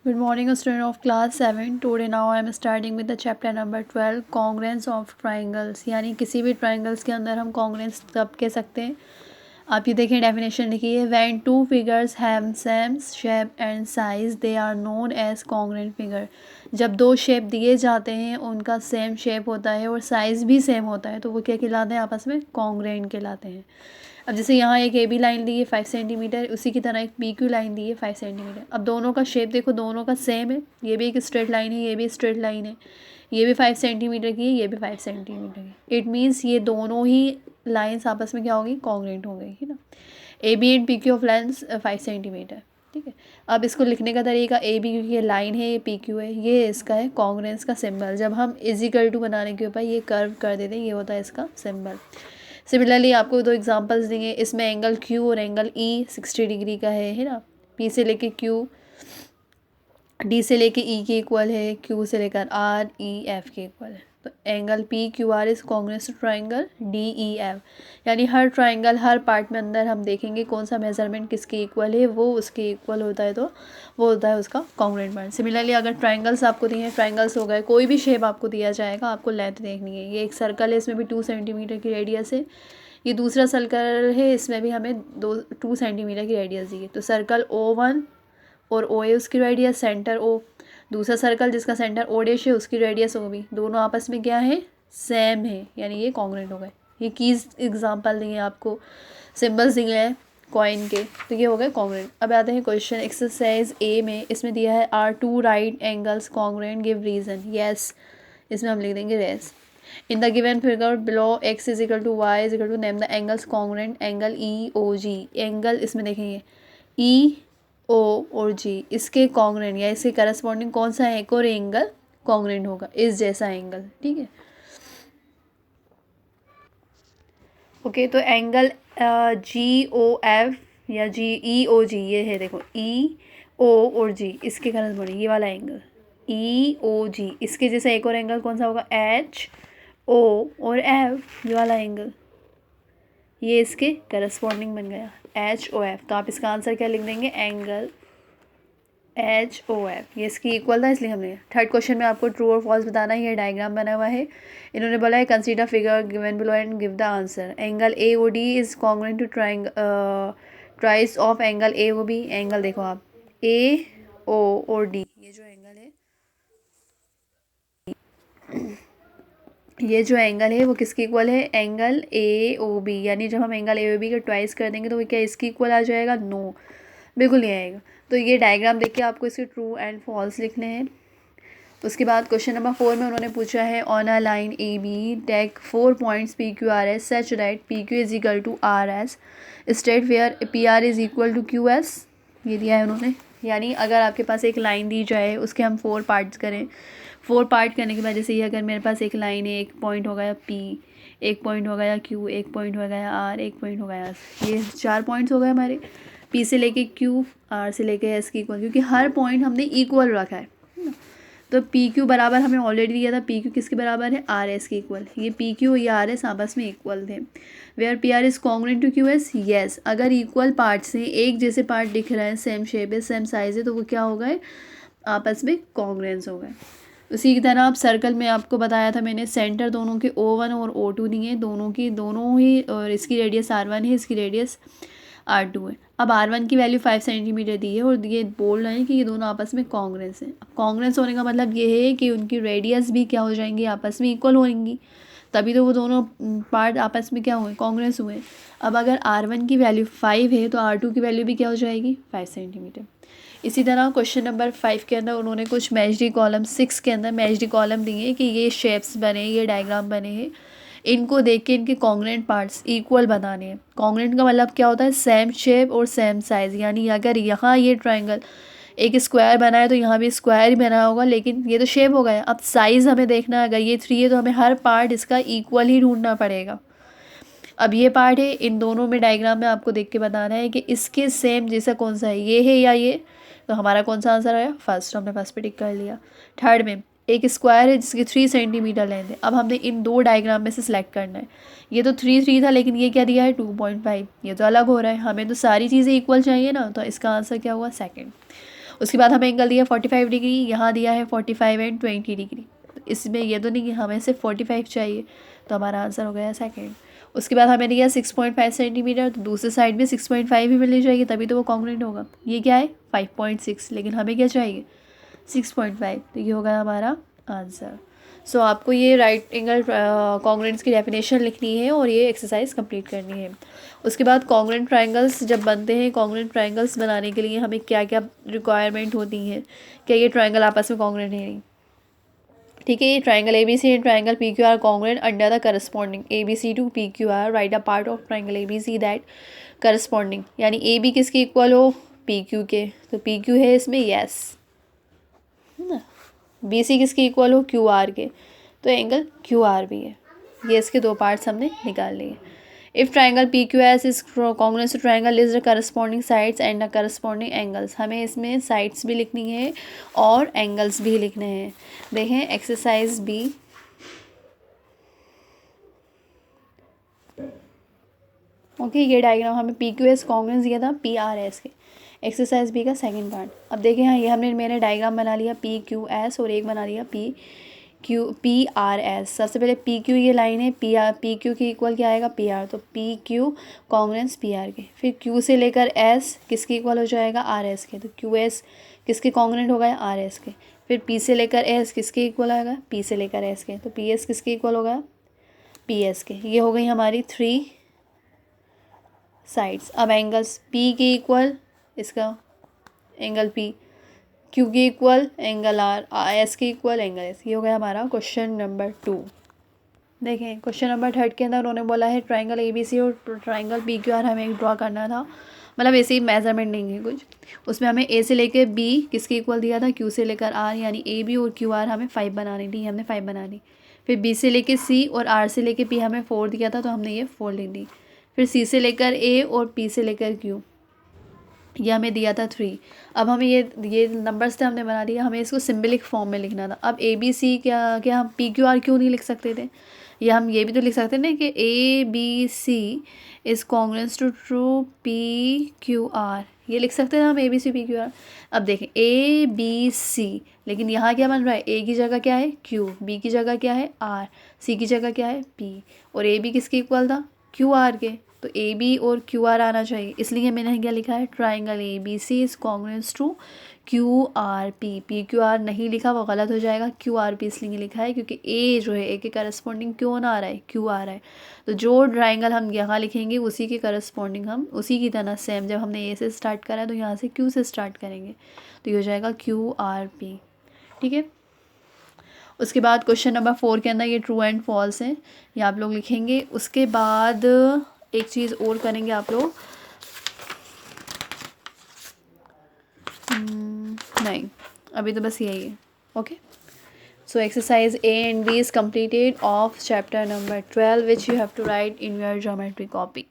Good morning, student of class 7. Today now I am starting with the chapter number 12, congruence of triangles. यानी किसी भी triangles के अंदर हम congruence कब कह सकते हैं. आप ये देखें डेफिनेशन लिखिए. When two figures have same shape and size, they are known as congruent figure. जब दो शेप दिए जाते हैं, उनका सेम शेप होता है और साइज़ भी सेम होता है, तो वो क्या कहलाते हैं आपस में? कॉन्ग्रुएंट कहलाते हैं. अब जैसे यहाँ एक ए बी लाइन दी है 5 सेंटीमीटर, उसी की तरह एक पी क्यू लाइन दी है 5 सेंटीमीटर. अब दोनों का शेप देखो, दोनों का सेम है. ये भी एक स्ट्रेट लाइन है, ये भी स्ट्रेट लाइन है. ये भी 5 सेंटीमीटर की है, ये भी 5 सेंटीमीटर की. इट मीन्स ये दोनों ही लाइन्स आपस में क्या होगी? कॉन्ग्रुएंट हो गई है ना. A B and P Q of length 5 centimetre. ठीक है. अब इसको लिखने का तरीका, ए बी क्योंकि ये लाइन है, ये पी क्यू है, ये इसका है कॉन्ग्रुएंस का सिंबल. जब हम इजिकल टू बनाने के ऊपर ये कर्व कर देते हैं, ये होता है इसका सिंबल. सिमिलरली आपको दो एग्जांपल्स देंगे. इसमें एंगल क्यू और एंगल ई 60 डिग्री का है ना. पी से लेके क्यू, डी से लेके ई के इक्वल है, क्यू से लेकर आर ई एफ के इक्वल है. तो angle P Q R is congruent to triangle D E F. यानी हर ट्राइंगल, हर पार्ट में अंदर हम देखेंगे कौन सा मेजरमेंट किसके इक्वल है, वो उसके इक्वल होता है, तो वो होता है उसका कॉन्ग्रुएंट पार्ट. सिमिलरली अगर ट्राइंगल्स आपको दिए हैं, ट्राइंगल्स हो गए, कोई भी शेप आपको दिया जाएगा, आपको लेंथ देखनी है. ये एक सर्कल है, इसमें भी 2 सेंटीमीटर की रेडियस है. ये दूसरा सर्कल है, इसमें भी हमें 2 सेंटीमीटर की रेडियस दी है. तो सर्कल O1 और ओ ए उसकी रेडियस, सेंटर ओ. दूसरा सर्कल जिसका सेंटर ओ डैश है, उसकी रेडियस ओ बी. दोनों आपस में क्या है? सेम है. यानी ये कॉन्ग्रुएंट हो गए. ये कीज एग्जांपल दिए आपको, सिंबल्स दिए हैं कॉइन के, तो ये हो गए कॉन्ग्रुएंट. अब आते हैं क्वेश्चन एक्सरसाइज ए में. इसमें दिया है are two right angles congruent, give reason. Yes, इसमें हम लिख देंगे रेस. In the given figure below, x is equal to y is equal to name the angles congruent. Angle E O G, angle इसमें देखेंगे ई ओ और जी, इसके कॉन्ग्रुएंट या इसके करस्पॉन्डिंग कौन सा है? एक और एंगल कॉन्ग्रुएंट होगा, इस जैसा एंगल. ठीक है. ओके, तो एंगल जी ओ एफ या जी ई ओ जी, ये है देखो ई ओ और जी, इसके करस्पॉन्डिंग ये वाला एंगल ई ओ जी. इसके जैसा एक और एंगल कौन सा होगा? एच ओ और एफ, ये वाला एंगल, ये इसके करस्पॉन्डिंग बन गया एच ओ एफ. तो आप इसका आंसर क्या लिख देंगे? Angle H O F. ये इसकी इक्वल था, इसलिए हमने. थर्ड क्वेश्चन में आपको ट्रू और फॉल्स बताना है. ये डायग्राम बना हुआ है. इन्होंने बोला है consider figure given below and give the answer. Angle A O D is congruent to thrice of angle A O B. Angle देखो आप, ए ओ और डी, ये जो एंगल है, ये जो एंगल है वो किसकी इक्वल है? Angle A O B. यानी जब हम एंगल ए ओ बी का ट्वाइस कर देंगे तो वो क्या इसकी इक्वल आ जाएगा? नो, बिल्कुल नहीं आएगा. तो ये डायग्राम देख के आपको इसके ट्रू एंड फॉल्स लिखने हैं. उसके बाद क्वेश्चन नंबर 4 में उन्होंने पूछा है on a line A B take 4 points P Q R S such that P Q is equal to R S state where P R is equal to Q S. ये दिया है उन्होंने. यानी अगर आपके पास एक लाइन दी जाए, उसके हम 4 पार्ट्स करें. 4 पार्ट करने के बाद जैसे ये अगर मेरे पास एक लाइन है, एक पॉइंट हो गया पी, एक पॉइंट हो गया क्यू, एक पॉइंट हो गया आर, एक पॉइंट हो गया एस. ये 4 पॉइंट्स हो गए हमारे. पी से लेके क्यू, आर से लेके एस की इक्वल, क्योंकि हर पॉइंट हमने इक्वल रखा है ना. तो पी क्यू बराबर हमें ऑलरेडी दिया था, पी क्यू किसके बराबर है? आर एस के इक्वल. ये पी क्यू और ये आर एस आपस में इक्वल थे. Where P R is congruent to Q S. Yes, अगर इक्वल पार्ट्स हैं, एक जैसे पार्ट दिख रहा है, सेम शेप है, सेम साइज है, तो वो क्या हो गए? आपस में कॉन्ग्रुएंस हो गए. उसी की तरह आप सर्कल में आपको बताया था मैंने, सेंटर दोनों के O1 और O2 दिए हैं, दोनों की दोनों ही, और इसकी रेडियस R1 है, इसकी रेडियस R2 है. अब R1 की वैल्यू 5 सेंटीमीटर दी है और ये बोल रहे हैं कि ये दोनों आपस में कॉन्ग्रुएंस हैं. कॉन्ग्रुएंस होने का मतलब ये है कि उनकी रेडियस भी क्या हो जाएंगी? आपस में इक्वल होंगी, तभी तो वो दोनों पार्ट आपस में क्या हुए? कॉन्ग्रुएंस हुए. अब अगर R1 की वैल्यू 5 है तो R2 की वैल्यू भी क्या हो जाएगी? 5 सेंटीमीटर. इसी तरह क्वेश्चन नंबर 5 के अंदर उन्होंने कुछ मैच्ड कॉलम, 6 के अंदर मैच्ड कॉलम दिए कि ये शेप्स बने, ये डायग्राम बने हैं, इनको देख के इनके कॉन्ग्रुएंट पार्ट्स इक्वल बनाने हैं. कॉन्ग्रुएंट का मतलब क्या होता है? सेम शेप और सेम साइज़. यानी अगर यहाँ ये ट्राइंगल एक स्क्वायर बना है तो यहाँ भी स्क्वायर ही बना होगा, लेकिन ये तो शेप हो गया. अब साइज़ हमें देखना है. अगर ये 3 है तो हमें हर पार्ट इसका इक्वल ही ढूंढना पड़ेगा. अब ये पार्ट है, इन दोनों में डायग्राम में आपको देख के बताना है कि इसके सेम जैसा कौन सा है, ये है या ये. तो हमारा कौन सा आंसर आया? फर्स्ट. हमने फर्स्ट पे टिक कर लिया. थर्ड में एक स्क्वायर है जिसकी 3 सेंटीमीटर लेंथ है. अब हमने इन दो डायग्राम में से सिलेक्ट करना है. ये तो 3 था, लेकिन ये क्या दिया है? 2.5. ये तो अलग हो रहा है, हमें तो सारी चीज़ें इक्वल चाहिए ना, तो इसका आंसर क्या हुआ? सेकंड. उसके बाद हमें एंगल दिया 45 डिग्री, यहाँ दिया है 45 एंड 20 डिग्री। इसमें ये तो नहीं कि हमें सिर्फ 45 चाहिए, तो हमारा आंसर हो गया सेकंड। उसके बाद हमें दिया 6.5 सेंटीमीटर, तो दूसरी साइड भी 6.5 ही मिलनी चाहिए, तभी तो वो कॉन्ग्रुएंट होगा। ये क्या है 5.6, लेकिन हमें क्या चाहिए 6.5, तो ये होगा हमारा आंसर। सो आपको ये राइट एंगल कॉन्ग्रुएंट्स की डेफिनेशन लिखनी है और ये एक्सरसाइज कंप्लीट करनी है। उसके बाद कॉन्ग्रुएंट ट्रायंगल्स जब बनते हैं, कॉन्ग्रुएंट ट्रायंगल्स बनाने के लिए हमें क्या क्या रिक्वायरमेंट होती है, क्या ये ट्रायंगल आपस में कॉन्ग्रुएंट है नहीं। ठीक है, ये triangle ABC and triangle PQR congruent under the corresponding ABC to PQR, write a part of triangle ABC that corresponding, यानी AB किसके इक्वल हो PQ के, तो PQ है इसमें यस, है ना। BC किसके इक्वल हो QR के, तो एंगल QR भी है। ये इसके दो पार्ट्स हमने निकाल लिए। If triangle PQS is congruent to triangle is the corresponding sides and the corresponding angles, हमें इसमें साइड्स भी लिखनी है और एंगल्स भी लिखने हैं। देखें एक्सरसाइज B, ओके ये डायग्राम हमें PQS कॉन्ग्रुएंस दिया था PRS के, एक्सरसाइज B का सेकंड पार्ट। अब देखें हाँ, ये मैंने डायग्राम बना लिया PQS और एक बना लिया PRS। सबसे पहले PQ ये लाइन है, PQ की इक्वल क्या आएगा PR, तो PQ कॉन्ग्रुएंस PR के। फिर Q से लेकर S किसके इक्वल हो जाएगा RS के, तो QS किसके कॉन्ग्रुएंट हो गया RS के। फिर P से लेकर S किसके इक्वल आएगा, P से लेकर S के, तो PS किसके इक्वल होगा PS के। ये हो गई हमारी 3 साइड्स। अब एंगल्स P के इक्वल इसका एंगल P, Q के इक्वल एंगल R, S के इक्वल एंगल S। ये हो गया हमारा क्वेश्चन नंबर 2। देखें क्वेश्चन नंबर 3 के अंदर उन्होंने बोला है ट्राइंगल ABC और ट्राइंगल PQR हमें एक ड्रॉ करना था, मतलब ऐसे ही मेजरमेंट नहीं है कुछ। उसमें हमें A से लेकर B किसके इक्वल दिया था, Q से लेकर R, यानी AB और QR हमें 5 बनानी थी, हमने 5 बना ली। फिर B से लेकर C और R से लेकर P हमें 4 दिया था, तो हमने ये 4 लिख दी। फिर C से लेकर A और P से लेकर Q, ये हमें दिया था 3। अब हमें ये नंबर्स थे हमने बना दिया, हमें इसको सिंबलिक फॉर्म में लिखना था। अब ABC क्या हम PQR क्यों नहीं लिख सकते थे, या हम ये भी तो लिख सकते हैं ना कि ABC is congruent to PQR, ये लिख सकते हैं हम ABC PQR। अब देखें ABC, लेकिन यहाँ क्या बन रहा है, A की जगह क्या है Q, B की जगह क्या है R, C की जगह क्या है P, और AB किसके इक्वल था QR के, तो AB और QR आना चाहिए। इसलिए मैंने क्या लिखा है triangle ABC is congruent to QRP। PQR नहीं लिखा, वो गलत हो जाएगा, QRP इसलिए लिखा है क्योंकि A जो है A के करस्पॉन्डिंग क्यों ना आ रहा है Q आ रहा है। तो जो ट्राइंगल हम यहाँ लिखेंगे उसी के करस्पॉन्डिंग हम उसी की तरह सेम, जब हमने A से स्टार्ट करा है तो यहाँ से Q से स्टार्ट करेंगे, तो ये हो जाएगा QRP। ठीक है, उसके बाद क्वेश्चन नंबर 4 के अंदर ये ट्रू एंड फॉल्स है, ये आप लोग लिखेंगे। उसके बाद एक चीज़ और करेंगे आप लोग, नहीं अभी तो बस यही है। Okay, so exercise A and B is completed of chapter number 12 which you have to write in your geometry copy.